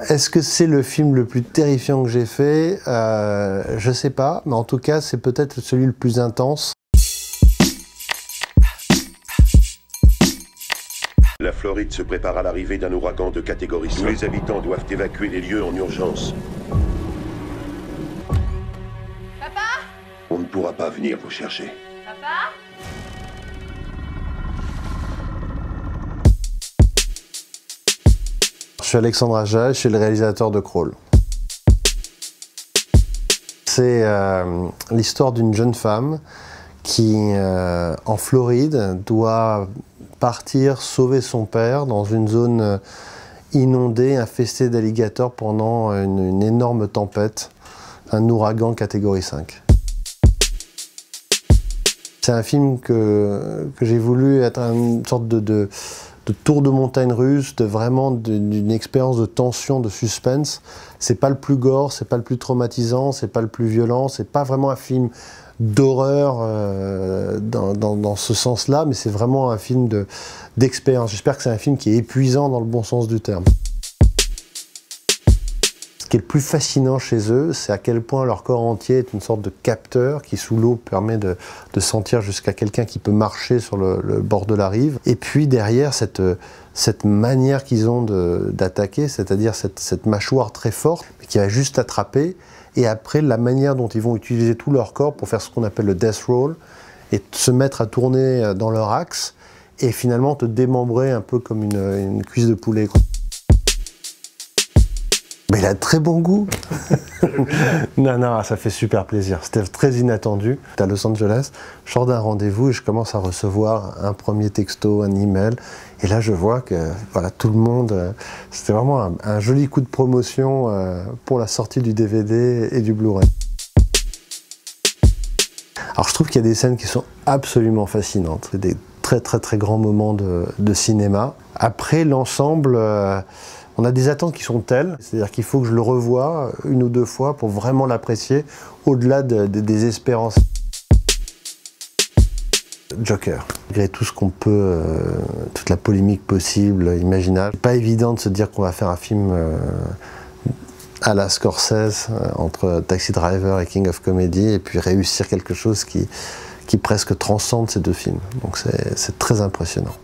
Est-ce que c'est le film le plus terrifiant que j'ai fait? Je sais pas, mais en tout cas, c'est peut-être celui le plus intense. La Floride se prépare à l'arrivée d'un ouragan de catégorie 5. Tous les habitants doivent évacuer les lieux en urgence. Papa? On ne pourra pas venir vous chercher. Papa? Je suis Alexandre Aja, je suis le réalisateur de Crawl. C'est l'histoire d'une jeune femme qui, en Floride, doit partir sauver son père dans une zone inondée, infestée d'alligators pendant une énorme tempête, un ouragan catégorie 5. C'est un film que j'ai voulu être une sorte de tour de montagne russe, d'une expérience de tension, de suspense. C'est pas le plus gore, c'est pas le plus traumatisant, c'est pas le plus violent, c'est pas vraiment un film d'horreur dans ce sens-là, mais c'est vraiment un film d'expérience. J'espère que c'est un film qui est épuisant dans le bon sens du terme. Ce qui est le plus fascinant chez eux, c'est à quel point leur corps entier est une sorte de capteur qui, sous l'eau, permet de sentir jusqu'à quelqu'un qui peut marcher sur le bord de la rive. Et puis derrière, cette manière qu'ils ont d'attaquer, c'est-à-dire cette mâchoire très forte, qui va juste attraper, et après la manière dont ils vont utiliser tout leur corps pour faire ce qu'on appelle le death roll, et se mettre à tourner dans leur axe, et finalement te démembrer un peu comme une cuisse de poulet. Mais il a très bon goût. Non, ça fait super plaisir. C'était très inattendu. À Los Angeles, je sors d'un rendez-vous et je commence à recevoir un premier texto, un email. Et là, je vois que voilà, tout le monde... C'était vraiment un joli coup de promotion pour la sortie du DVD et du Blu-ray. Alors, je trouve qu'il y a des scènes qui sont absolument fascinantes. C'est des très grands moments de cinéma. Après, l'ensemble... on a des attentes qui sont telles, c'est-à-dire qu'il faut que je le revoie une ou deux fois pour vraiment l'apprécier, au-delà des espérances. Joker. Malgré tout ce qu'on peut, toute la polémique possible, imaginable, pas évident de se dire qu'on va faire un film à la Scorsese, entre Taxi Driver et King of Comedy, et puis réussir quelque chose qui presque transcende ces deux films. Donc c'est très impressionnant.